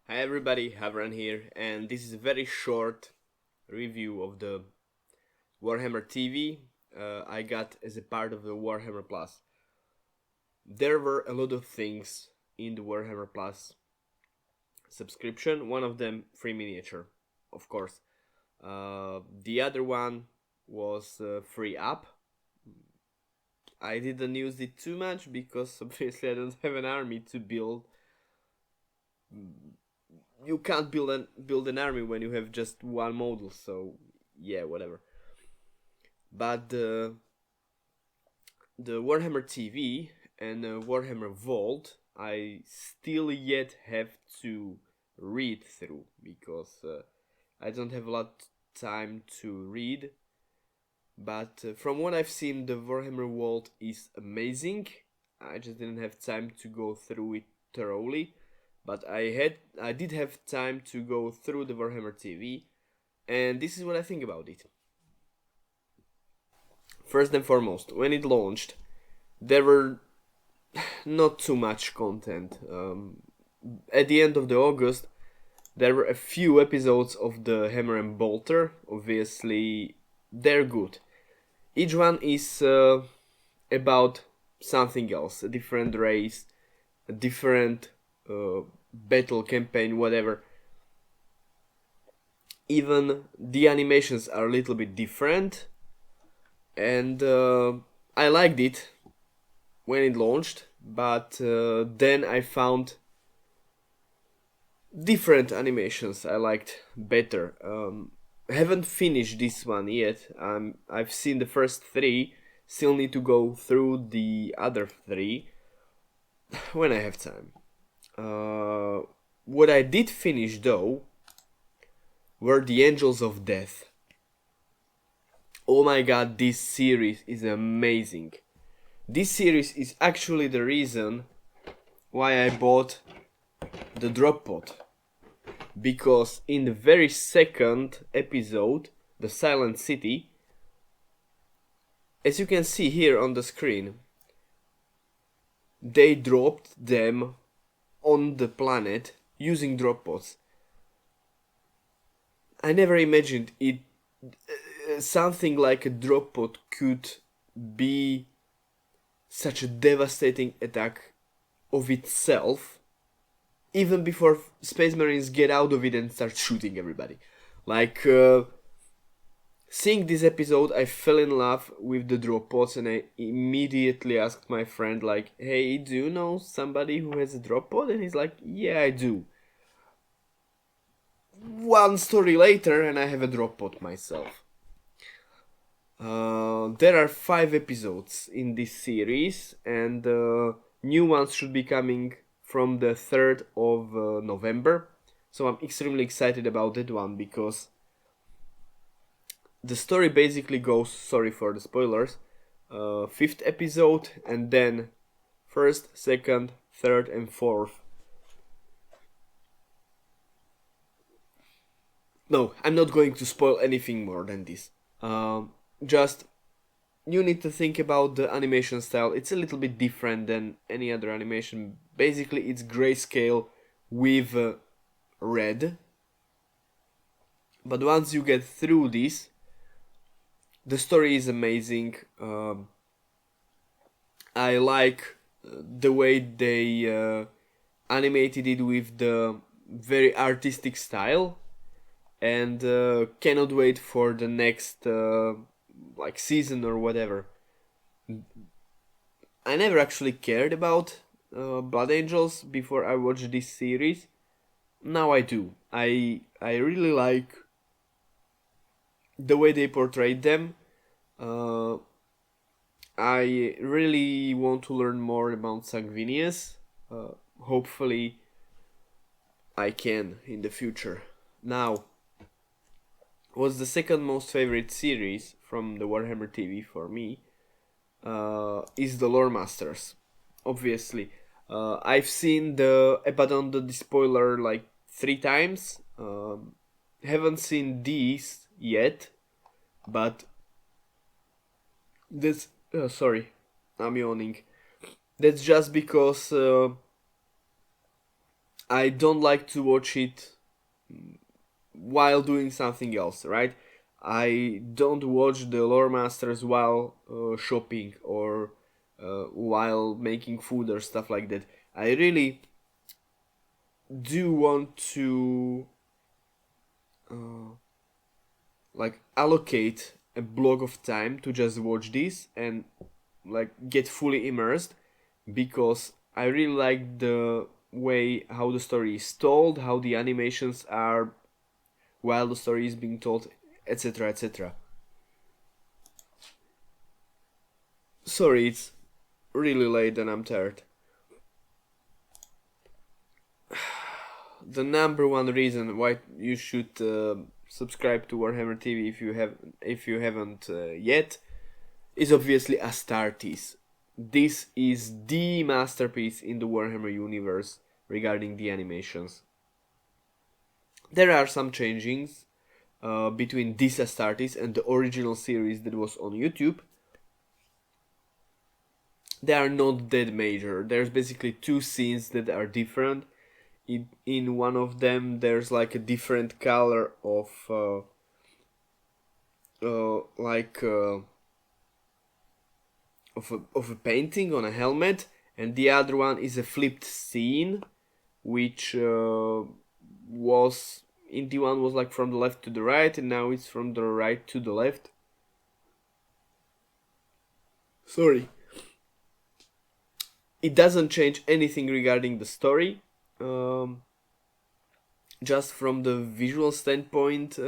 Hi everybody, Havran here, and this is a very short review of the Warhammer TV I got as a part of the Warhammer Plus. There were a lot of things in the Warhammer Plus subscription, one of them free miniature, of course. The other one was free app. I didn't use it too much because obviously I don't have an army to build. You can't build an army when you have just one model, so yeah, whatever. But the Warhammer TV and Warhammer Vault, I still yet have to read through because I don't have a lot time to read. But from what I've seen, the Warhammer Vault is amazing. I just didn't have time to go through it thoroughly, but I did have time to go through the Warhammer TV, and this is what I think about it. First and foremost, when it launched, there were not too much content. At the end of the August, there were a few episodes of the Hammer and Bolter. Obviously, they're good. Each one is about something else, a different race, a different battle campaign, whatever. Even the animations are a little bit different, and I liked it when it launched, but then I found different animations I liked better. Haven't finished this one yet. I've seen the first three. Still need to go through the other three when I have time. What I did finish though were the Angels of Death. Oh my god, this series is amazing. This series is actually the reason why I bought the drop pod. Because in the very second episode, the Silent City, as you can see here on the screen, they dropped them on the planet using drop pods. I never imagined it. Something like a drop pod could be such a devastating attack of itself, even before Space Marines get out of it and start shooting everybody. Like, seeing this episode, I fell in love with the drop pods, and I immediately asked my friend, like, hey, do you know somebody who has a drop pod? And he's like, yeah, I do. One story later, and I have a drop pod myself. There are 5 episodes in this series, and new ones should be coming from the 3rd of November. So I'm extremely excited about that one because the story basically goes, sorry for the spoilers, 5th episode and then 1st, 2nd, 3rd and 4th. No, I'm not going to spoil anything more than this. Just you need to think about the animation style. It's a little bit different than any other animation. Basically, it's grayscale with red. But once you get through this, the story is amazing. I like the way they animated it with the very artistic style, and cannot wait for the next like season or whatever. I never actually cared about Blood Angels before I watched this series. Now I do. I really like the way they portrayed them. Uh, I really want to learn more about Sanguinius. Hopefully, I can in the future. Now, what's the second most favorite series from the Warhammer TV for me is the Lore Masters. Obviously, I've seen the Abaddon the Despoiler like 3 times. Haven't seen these yet, but this. Sorry, I'm yawning. That's just because I don't like to watch it while doing something else, right? I don't watch the lore masters while shopping or while making food or stuff like that. I really do want to like allocate a block of time to just watch this and like get fully immersed, because I really like the way how the story is told, how the animations are while the story is being told, etc. etc. Sorry, it's really late and I'm tired. The number one reason why you should subscribe to Warhammer TV if you haven't yet is obviously Astartes. This is the masterpiece in the Warhammer universe regarding the animations. There are some changings between this Astartes and the original series that was on YouTube. They are not that major. There's basically two scenes that are different. In one of them, there's like a different color of of a painting on a helmet, and the other one is a flipped scene, which was in the one was like from the left to the right, and now it's from the right to the left. Sorry. It doesn't change anything regarding the story. Just from the visual standpoint,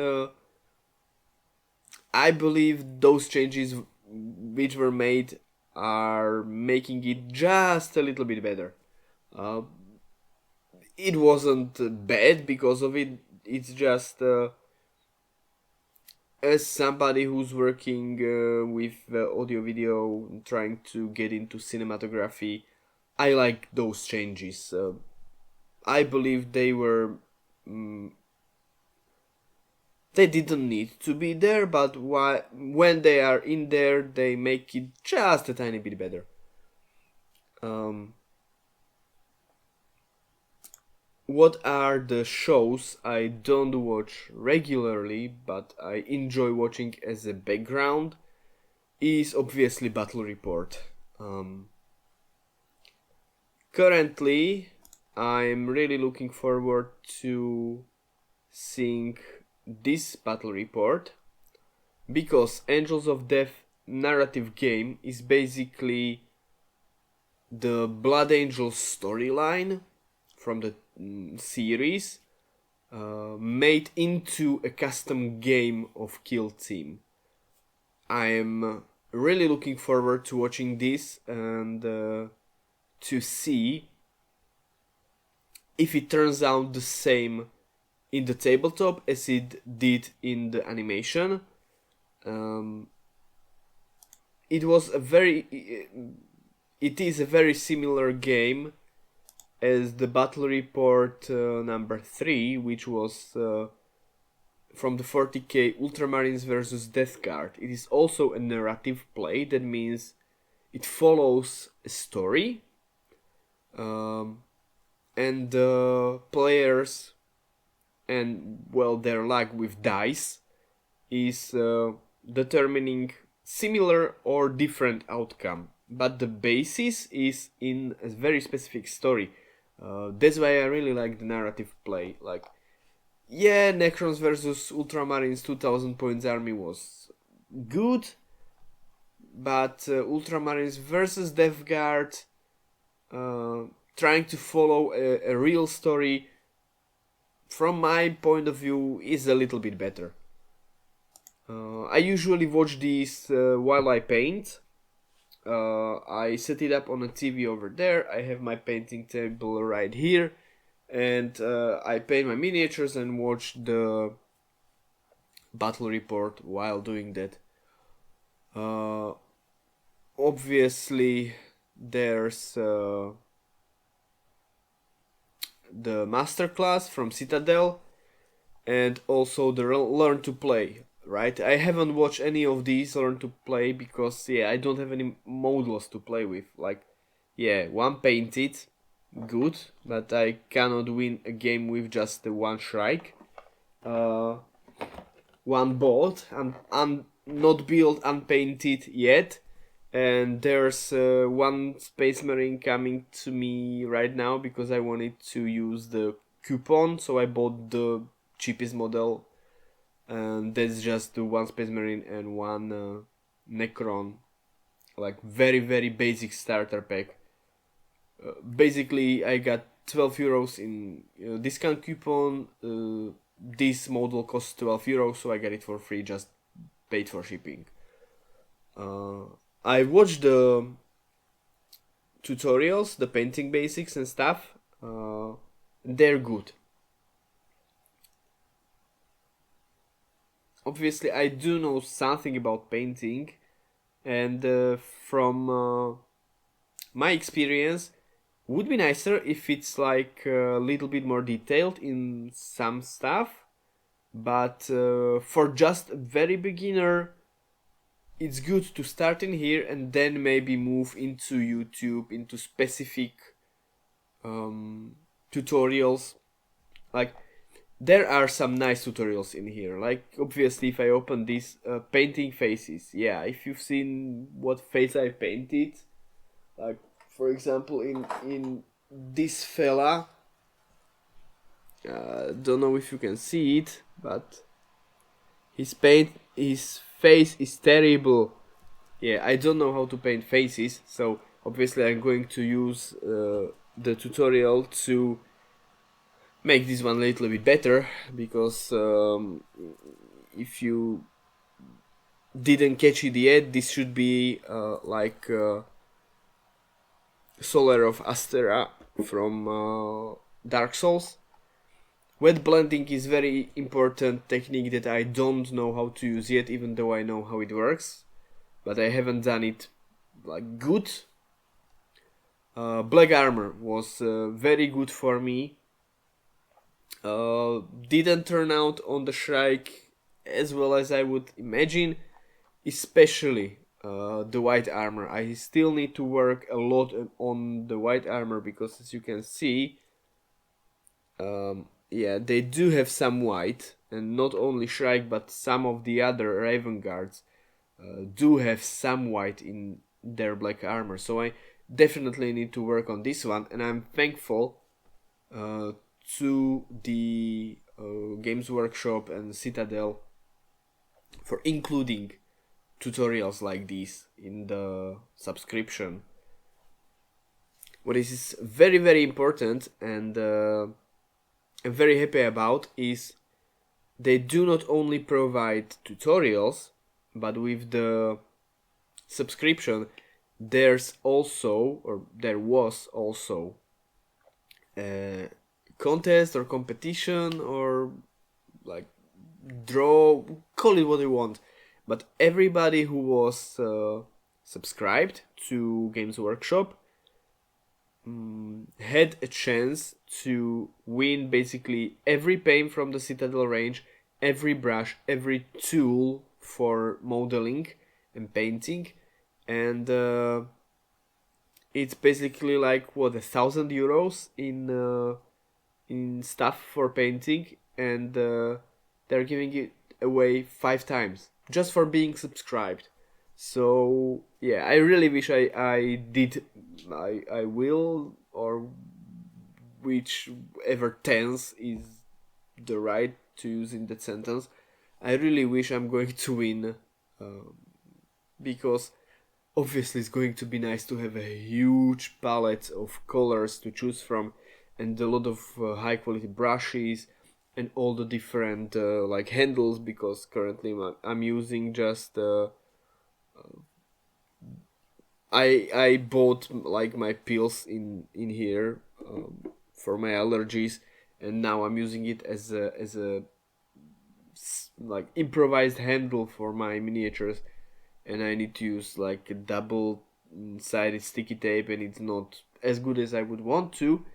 I believe those changes which were made are making it just a little bit better. It wasn't bad because of it. It's just as somebody who's working with audio video, trying to get into cinematography, I like those changes. I believe they were. They didn't need to be there, but when they are in there, they make it just a tiny bit better. What are the shows I don't watch regularly, but I enjoy watching as a background? Is obviously Battle Report. Currently, I'm really looking forward to seeing this Battle Report, because Angels of Death narrative game is basically the Blood Angel storyline from the series made into a custom game of Kill Team. I am really looking forward to watching this and to see if it turns out the same in the tabletop as it did in the animation. It is a very similar game as the Battle Report number 3, which was from the 40k Ultramarines vs Death Guard. It is also a narrative play. That means it follows a story, and the players and their luck with dice is determining similar or different outcome, but the basis is in a very specific story. That's why I really like the narrative play. Like, yeah, Necrons versus Ultramarines 2000 points army was good, but Ultramarines versus Death Guard, trying to follow a real story, from my point of view, is a little bit better. I usually watch these while I paint. I set it up on a TV over there. I have my painting table right here, and I paint my miniatures and watch the Battle Report while doing that. Obviously, there's the masterclass from Citadel, and also the Learn to Play. Right, I haven't watched any of these Learn to Play because I don't have any models to play with. Like, one painted, good, but I cannot win a game with just the one Shrike. One bolt, and not built, unpainted yet. And there's one Space Marine coming to me right now because I wanted to use the coupon, so I bought the cheapest model. And that's just the one Space Marine and one Necron, like very very basic starter pack. Basically, I got 12 euros in discount coupon. This model costs 12 euros, so I get it for free, just paid for shipping. I watched the tutorials, the painting basics and stuff. They're good. Obviously, I do know something about painting, and from my experience, would be nicer if it's like a little bit more detailed in some stuff, but for just a very beginner, it's good to start in here and then maybe move into YouTube, into specific tutorials. Like, there are some nice tutorials in here. Like, obviously, if I open this painting faces, yeah, if you've seen what face I painted, like, for example, in this fella, don't know if you can see it, but his face is terrible. Yeah, I don't know how to paint faces, so obviously I'm going to use the tutorial to make this one a little bit better, because if you didn't catch it yet, this should be like Solar of Astera from Dark Souls. Wet blending is very important technique that I don't know how to use yet, even though I know how it works, but I haven't done it like good. Black armor was very good for me. Didn't turn out on the Shrike as well as I would imagine, especially the white armor. I still need to work a lot on the white armor, because as you can see, yeah, they do have some white, and not only Shrike but some of the other Raven Guards do have some white in their black armor. So I definitely need to work on this one, and I'm thankful to the Games Workshop and Citadel for including tutorials like this in the subscription. What is very very important, and I'm very happy about, is they do not only provide tutorials, but with the subscription there was also a contest or competition, or like draw, call it what you want, but everybody who was subscribed to Games Workshop had a chance to win basically every paint from the Citadel range, every brush, every tool for modeling and painting, and it's basically like what, 1,000 euros in stuff for painting, and they're giving it away 5 times just for being subscribed. So yeah, I really wish I will, or whichever tense is the right to use in that sentence. I really wish I'm going to win, because obviously it's going to be nice to have a huge palette of colors to choose from, and a lot of high quality brushes, and all the different like handles, because currently I'm using just I bought like my pills in here for my allergies, and now I'm using it as a like improvised handle for my miniatures, and I need to use like a double sided sticky tape, and it's not as good as I would want to.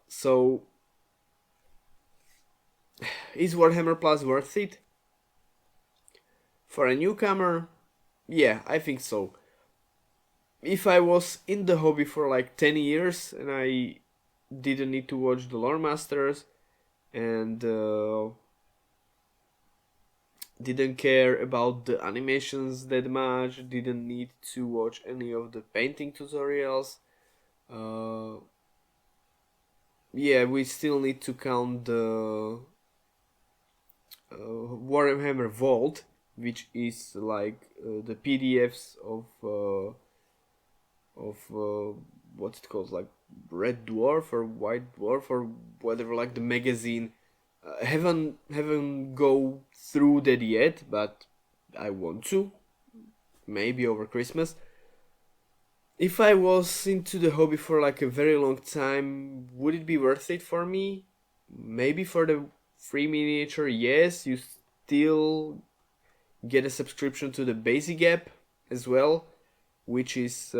So is Warhammer Plus worth it? For a newcomer, yeah, I think so. if I was in the hobby for like 10 years and I didn't need to watch the Lore Masters and didn't care about the animations that much, didn't need to watch any of the painting tutorials, uh, yeah, we still need to count the Warhammer Vault, which is like the PDFs of what's it called, like Red Dwarf or White Dwarf or whatever, like the magazine. Haven't go through that yet, but I want to. Maybe over Christmas. If I was into the hobby for like a very long time, would it be worth it for me? Maybe for the free miniature, yes. You still get a subscription to the basic app as well, which is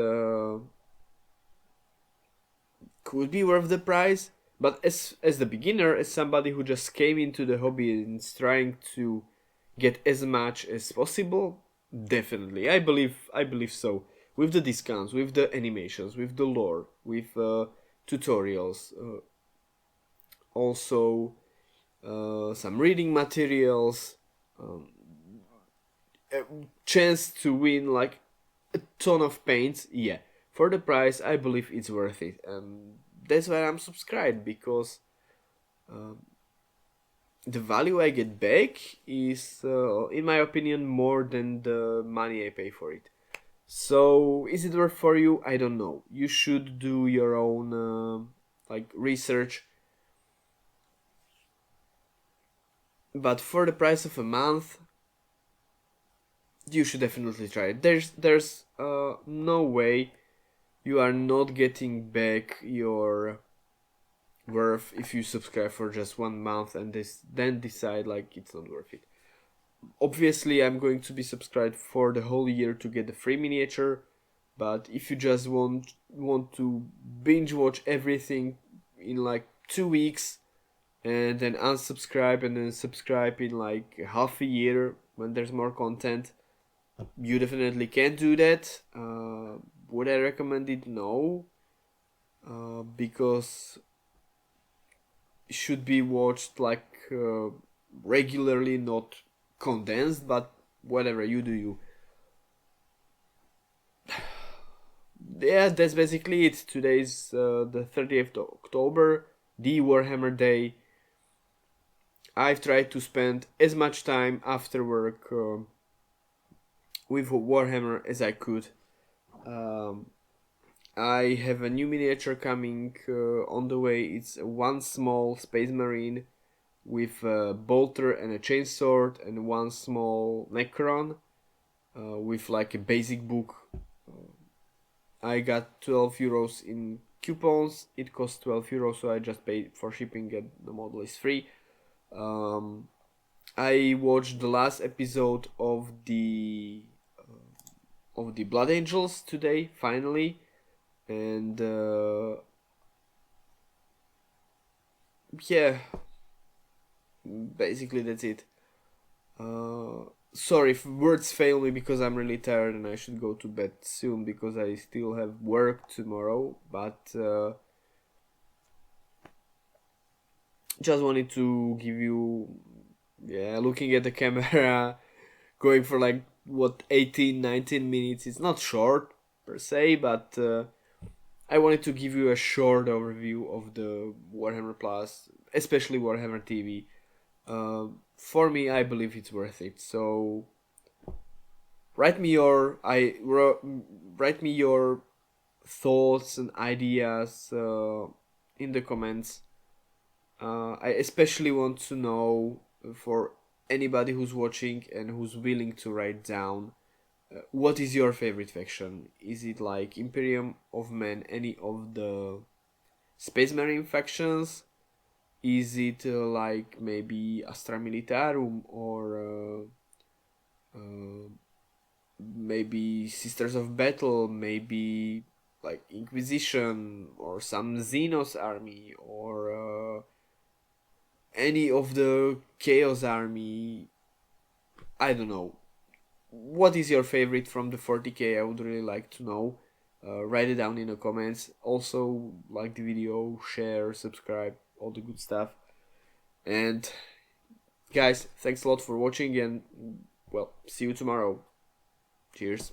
could be worth the price. But as the beginner, as somebody who just came into the hobby and is trying to get as much as possible, definitely, I believe so. With the discounts, with the animations, with the lore, with tutorials, also some reading materials, um, a chance to win like a ton of paints. Yeah, for the price, I believe it's worth it, and that's why I'm subscribed, because the value I get back is, in my opinion, more than the money I pay for it. So, is it worth for you? I don't know. You should do your own like research. But for the price of a month, you should definitely try it. There's no way you are not getting back your worth if you subscribe for just 1 month and then decide like it's not worth it. Obviously, I'm going to be subscribed for the whole year to get the free miniature, but if you just want to binge watch everything in like 2 weeks and then unsubscribe and then subscribe in like half a year when there's more content, you definitely can do that. Would I recommend it? No, because it should be watched like regularly, not condensed. But whatever, you do you. Yeah, that's basically it. Today's the 30th of October, the Warhammer Day. I've tried to spend as much time after work with Warhammer as I could. Um, I have a new miniature coming on the way. It's one small Space Marine with a bolter and a chainsword, and one small Necron with like a basic book. I got 12 euros in coupons. It costs 12 euros, so I just paid for shipping and the model is free. I watched the last episode of the Blood Angels today, finally, and yeah, basically that's it. Sorry if words fail me, because I'm really tired and I should go to bed soon because I still have work tomorrow. But just wanted to give you, yeah, looking at the camera, going for like what 18, 19 minutes. It's not short per se, but I wanted to give you a short overview of the Warhammer Plus, especially Warhammer TV. For me, I believe it's worth it. So write me your thoughts and ideas in the comments. I especially want to know, for anybody who's watching and who's willing to write down, what is your favorite faction? Is it like Imperium of Men, any of the Space Marine factions? Is it like maybe Astra Militarum, or maybe Sisters of Battle, maybe like Inquisition, or some Xenos army, or any of the Chaos army? I don't know. What is your favorite from the 40k? I would really like to know. write it down in the comments. Also, like the video, share, subscribe, all the good stuff. And guys, thanks a lot for watching, and well, see you tomorrow. Cheers.